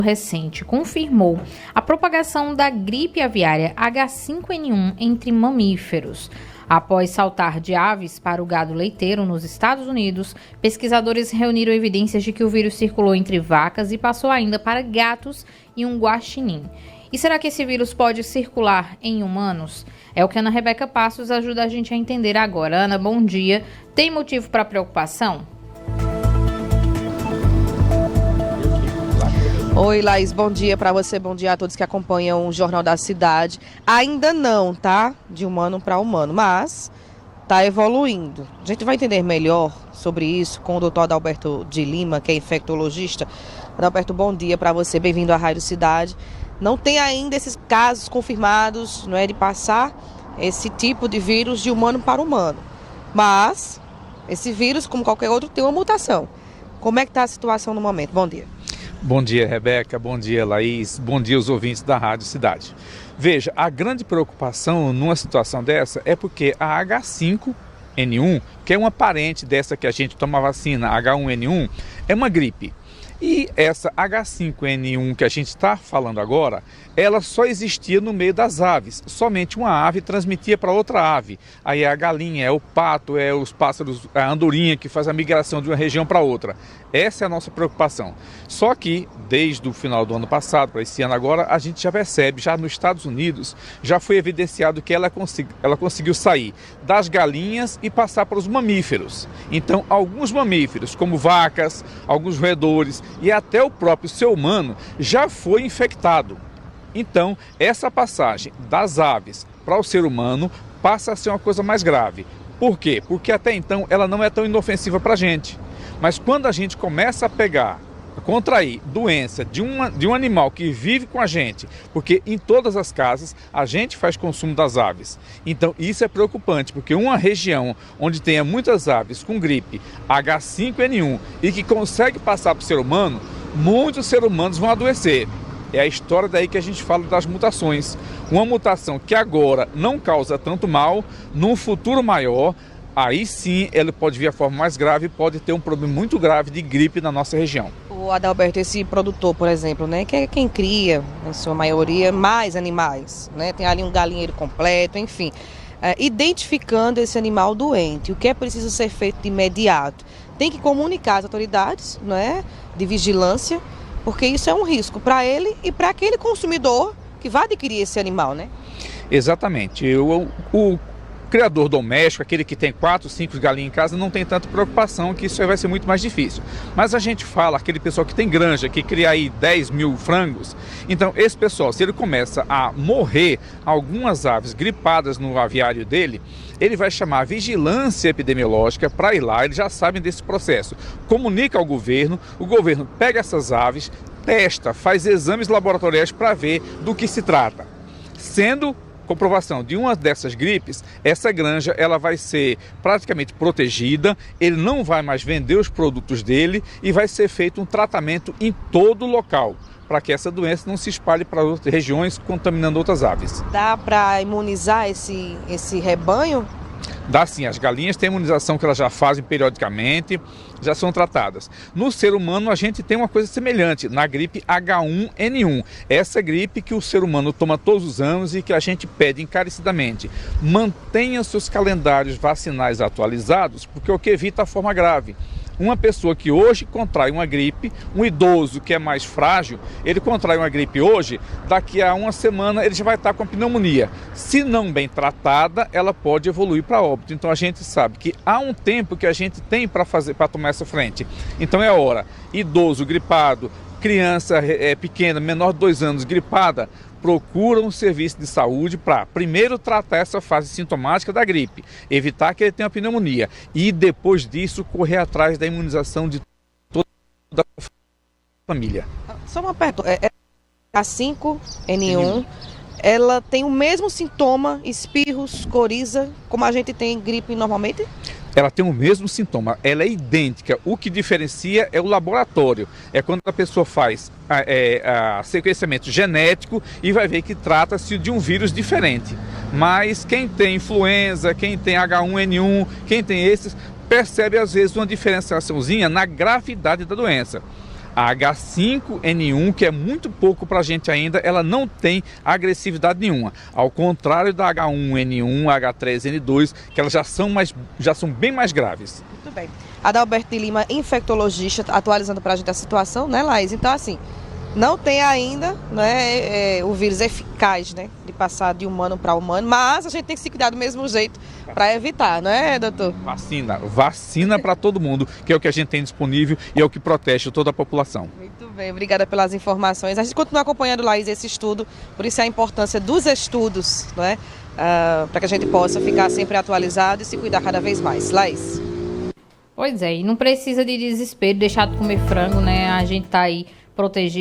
recente confirmou a propagação da gripe aviária H5N1 entre mamíferos. Após saltar de aves para o gado leiteiro nos Estados Unidos, pesquisadores reuniram evidências de que o vírus circulou entre vacas e passou ainda para gatos e um guaxinim. E será que esse vírus pode circular em humanos? É o que a Ana Rebeca Passos ajuda a gente a entender agora. Ana, bom dia. Tem motivo para preocupação? Oi, Laís, bom dia para você, bom dia a todos que acompanham o Jornal da Cidade. Ainda não, tá? De humano para humano, mas tá evoluindo. A gente vai entender melhor sobre isso com o doutor Adalberto de Lima, que é infectologista. Adalberto, bom dia para você, bem-vindo à Rádio Cidade. Não tem ainda esses casos confirmados, não é, de passar esse tipo de vírus de humano para humano. Mas esse vírus, como qualquer outro, tem uma mutação. Como é que está a situação no momento? Bom dia. Bom dia, Rebeca. Bom dia, Laís. Bom dia aos ouvintes da Rádio Cidade. Veja, a grande preocupação numa situação dessa é porque a H5N1, que é uma parente dessa que a gente toma vacina, H1N1, é uma gripe. E essa H5N1 que a gente está falando agora, ela só existia no meio das aves. Somente uma ave transmitia para outra ave. Aí é a galinha, é o pato, é os pássaros, a andorinha que faz a migração de uma região para outra. Essa é a nossa preocupação. Só que, desde o final do ano passado para esse ano agora, a gente já percebe, já nos Estados Unidos, já foi evidenciado que ela conseguiu sair das galinhas e passar para os mamíferos. Então, alguns mamíferos, como vacas, alguns roedores e até o próprio ser humano, já foi infectado. Então, essa passagem das aves para o ser humano passa a ser uma coisa mais grave. Por quê? Porque até então ela não é tão inofensiva para a gente. Mas quando a gente começa a contrair doença de um animal que vive com a gente, porque em todas as casas a gente faz consumo das aves. Então isso é preocupante, porque uma região onde tenha muitas aves com gripe H5N1 e que consegue passar para o ser humano, muitos seres humanos vão adoecer. É a história daí que a gente fala das mutações. Uma mutação que agora não causa tanto mal, num futuro maior, aí sim ele pode vir a forma mais grave e pode ter um problema muito grave de gripe na nossa região. O Adalberto, esse produtor, por exemplo, né, que é quem cria, em sua maioria, mais animais, né, tem ali um galinheiro completo, enfim, identificando esse animal doente, o que é preciso ser feito de imediato? Tem que comunicar às autoridades, né, de vigilância, porque isso é um risco para ele e para aquele consumidor que vai adquirir esse animal, né? Exatamente. O criador doméstico, aquele que tem 4, 5 galinhas em casa, não tem tanta preocupação, que isso aí vai ser muito mais difícil. Mas a gente fala, aquele pessoal que tem granja, que cria aí 10 mil frangos, então esse pessoal, se ele começa a morrer algumas aves gripadas no aviário dele, ele vai chamar a vigilância epidemiológica para ir lá, eles já sabem desse processo. Comunica ao governo, o governo pega essas aves, testa, faz exames laboratoriais para ver do que se trata. Sendo comprovação de uma dessas gripes, essa granja ela vai ser praticamente protegida, ele não vai mais vender os produtos dele e vai ser feito um tratamento em todo o local, para que essa doença não se espalhe para outras regiões, contaminando outras aves. Dá para imunizar esse rebanho? Dá sim, as galinhas têm imunização que elas já fazem periodicamente, já são tratadas. No ser humano a gente tem uma coisa semelhante, na gripe H1N1. Essa gripe que o ser humano toma todos os anos e que a gente pede encarecidamente. Mantenha seus calendários vacinais atualizados, porque é o que evita a forma grave. Uma pessoa que hoje contrai uma gripe, um idoso que é mais frágil, ele contrai uma gripe hoje, daqui a uma semana ele já vai estar com a pneumonia. Se não bem tratada, ela pode evoluir para óbito. Então a gente sabe que há um tempo que a gente tem para tomar essa frente. Então é hora, idoso gripado, criança pequena, menor de 2 anos gripada, procura um serviço de saúde para primeiro tratar essa fase sintomática da gripe, evitar que ele tenha pneumonia e depois disso correr atrás da imunização de toda a família. Só uma pergunta, a 5N1, ela tem o mesmo sintoma, espirros, coriza, como a gente tem gripe normalmente? Ela tem o mesmo sintoma, ela é idêntica. O que diferencia é o laboratório. É quando a pessoa faz sequenciamento genético e vai ver que trata-se de um vírus diferente. Mas quem tem influenza, quem tem H1N1, quem tem esses, percebe às vezes uma diferenciaçãozinha na gravidade da doença. A H5N1, que é muito pouco para a gente ainda, ela não tem agressividade nenhuma. Ao contrário da H1N1, H3N2, que elas já são bem mais graves. Muito bem. Adalberto de Lima, infectologista, atualizando para a gente a situação, né, Laís? Então, assim, não tem ainda, né, o vírus eficaz, né, de passar de humano para humano, mas a gente tem que se cuidar do mesmo jeito para evitar, não é, doutor? Vacina para todo mundo, que é o que a gente tem disponível e é o que protege toda a população. Muito bem, obrigada pelas informações. A gente continua acompanhando, Laís, esse estudo, por isso a importância dos estudos, não é? Para que a gente possa ficar sempre atualizado e se cuidar cada vez mais. Laís. Pois é, e não precisa de desespero, deixar de comer frango, né? A gente tá aí protegido.